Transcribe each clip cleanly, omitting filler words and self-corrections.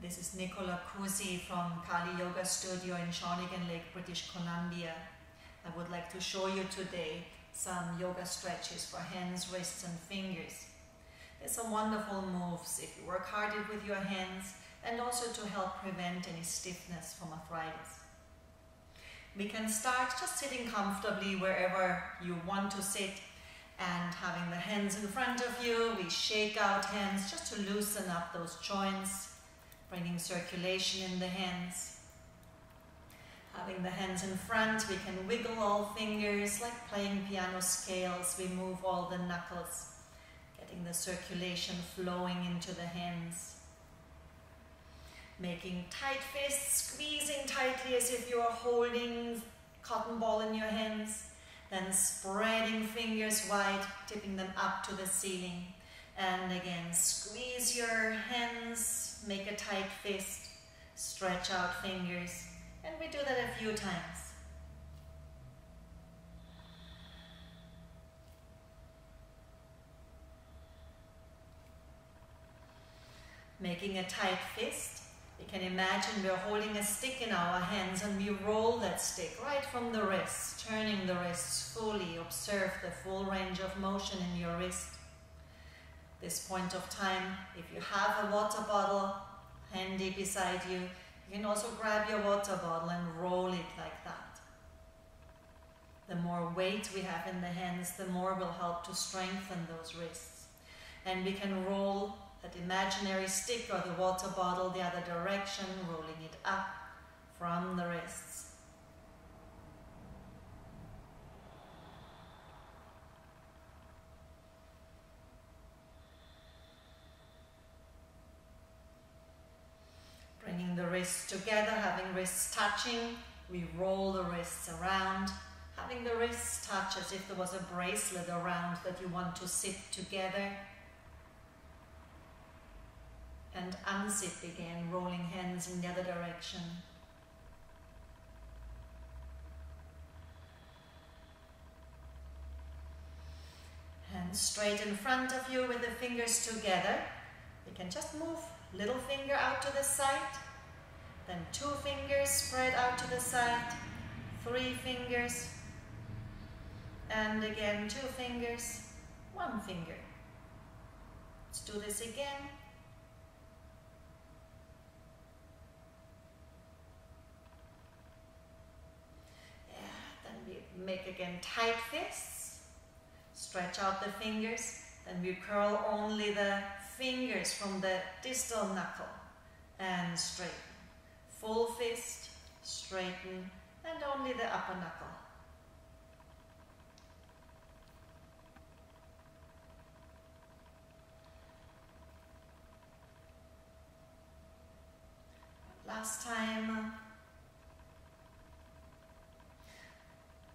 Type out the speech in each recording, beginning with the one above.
This is Nicola Cusi from KaliYoga Studio in Shawnigan Lake, British Columbia. I would like to show you today some yoga stretches for hands, wrists and fingers. There's some wonderful moves if you work hard with your hands and also to help prevent any stiffness from arthritis. We can start just sitting comfortably wherever you want to sit and having the hands in front of you. We shake out hands just to loosen up those joints, bringing circulation in the hands. Having the hands in front, we can wiggle all fingers like playing piano scales. We move all the knuckles, getting the circulation flowing into the hands. Making tight fists, squeezing tightly as if you are holding a cotton ball in your hands. Then spreading fingers wide, tipping them up to the ceiling. And again, squeeze your hands, make a tight fist, stretch out fingers. And we do that a few times. Making a tight fist, we can imagine we're holding a stick in our hands and we roll that stick right from the wrist, turning the wrists fully. Observe the full range of motion in your wrist. This point of time, if you have a water bottle handy beside you, you can also grab your water bottle and roll it like that. The more weight we have in the hands, the more will help to strengthen those wrists. And we can roll that imaginary stick or the water bottle the other direction, rolling it up from the wrists. Bringing the wrists together, having wrists touching, we roll the wrists around, having the wrists touch as if there was a bracelet around that you want to zip together. And unzip again, rolling hands in the other direction. Hands straight in front of you with the fingers together. You can just move little finger out to the side, then two fingers spread out to the side, three fingers, and again two fingers, one finger. Let's do this again. Make again tight fists, stretch out the fingers, then we curl only the fingers from the distal knuckle and straighten. Full fist, straighten, and only the upper knuckle. Last time.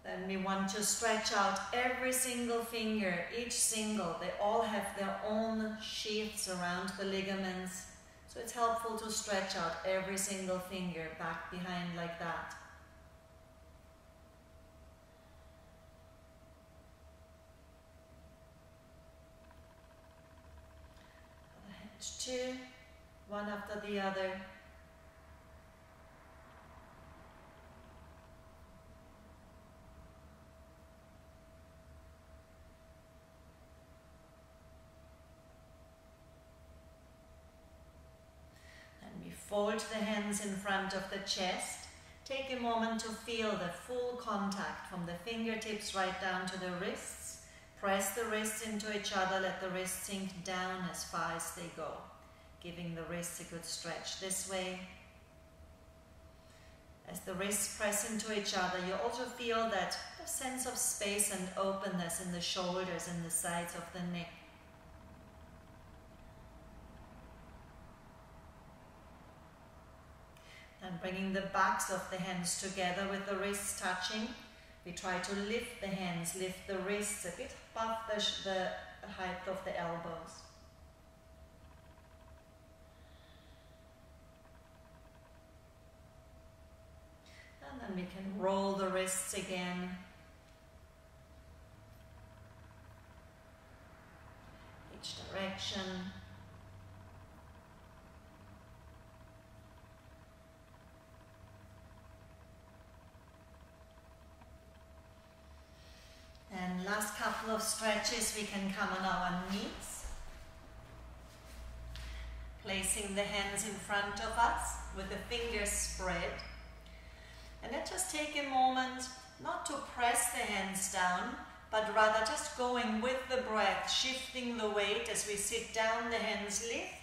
Then we want to stretch out every single finger, each single. They all have their own sheaths around the ligaments. So it's helpful to stretch out every single finger back behind like that. Hand two, one after the other. Fold the hands in front of the chest. Take a moment to feel the full contact from the fingertips right down to the wrists. Press the wrists into each other. Let the wrists sink down as far as they go, giving the wrists a good stretch this way. As the wrists press into each other, you also feel that sense of space and openness in the shoulders and the sides of the neck. And bringing the backs of the hands together with the wrists touching, we try to lift the hands, lift the wrists a bit above the height of the elbows. And then we can roll the wrists again. Each direction. of stretches, we can come on our knees, placing the hands in front of us with the fingers spread. And then just take a moment not to press the hands down, but rather just going with the breath, shifting the weight as we sit down, the hands lift.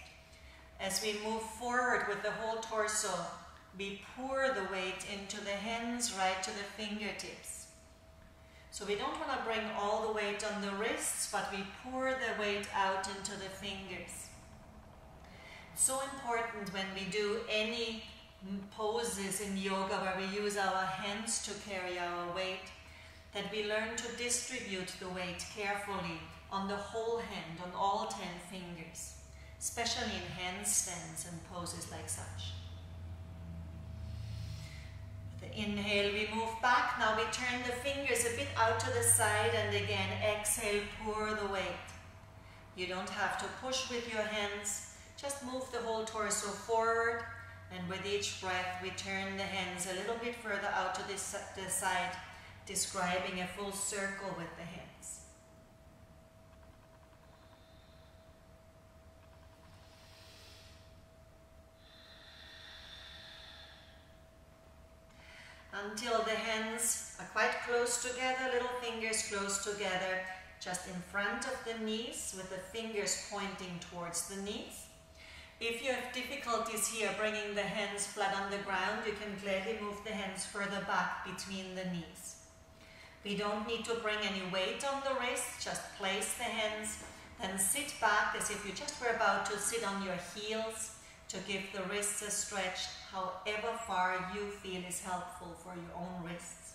As we move forward with the whole torso, we pour the weight into the hands right to the fingertips. So we don't want to bring all the weight on the wrists, but we pour the weight out into the fingers. It's so important when we do any poses in yoga where we use our hands to carry our weight, that we learn to distribute the weight carefully on the whole hand, on all 10 fingers, especially in handstands and poses like such. With the inhale, we move back. Now we turn the fingers a bit out to the side, and again, exhale, pour the weight. You don't have to push with your hands, just move the whole torso forward, and with each breath, we turn the hands a little bit further out to the side, describing a full circle with the hands. Until the hands are quite close together, little fingers close together, just in front of the knees, with the fingers pointing towards the knees. If you have difficulties here bringing the hands flat on the ground, you can gladly move the hands further back between the knees. We don't need to bring any weight on the wrist, just place the hands, then sit back as if you just were about to sit on your heels to give the wrists a stretch, however far you feel is helpful for your own wrists.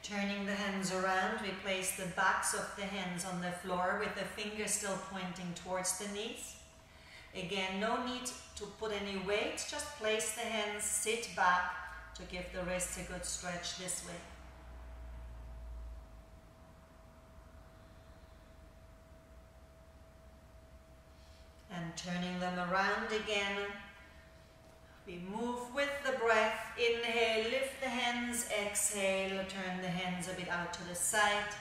Turning the hands around, we place the backs of the hands on the floor with the fingers still pointing towards the knees. Again, no need to put any weight, just place the hands, sit back to give the wrists a good stretch this way. And turning them around again, we move with the breath. Inhale, lift the hands, exhale, turn the hands a bit out to the side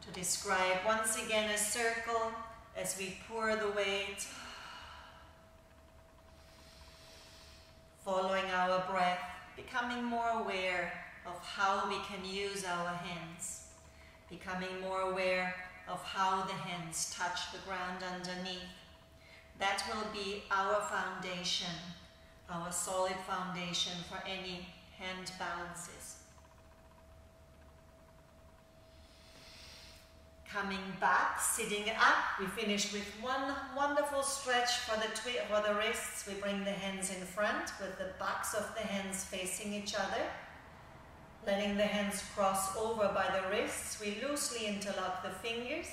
to describe once again a circle as we pour the weight, following our breath, becoming more aware of how we can use our hands, becoming more aware of how the hands touch the ground underneath. That will be our foundation, our solid foundation for any hand balances. Coming back, sitting up, we finish with one wonderful stretch for the wrists. We bring the hands in front with the backs of the hands facing each other. Letting the hands cross over by the wrists, we loosely interlock the fingers.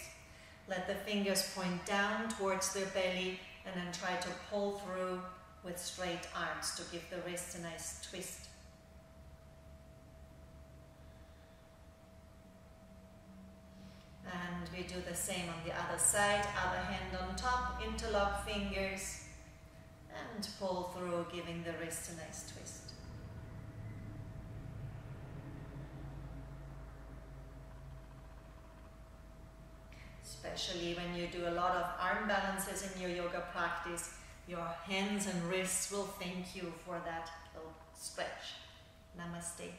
Let the fingers point down towards their belly and then try to pull through with straight arms to give the wrists a nice twist. And we do the same on the other side, other hand on top, interlock fingers and pull through, giving the wrist a nice twist. Especially when you do a lot of arm balances in your yoga practice, your hands and wrists will thank you for that little stretch. Namaste.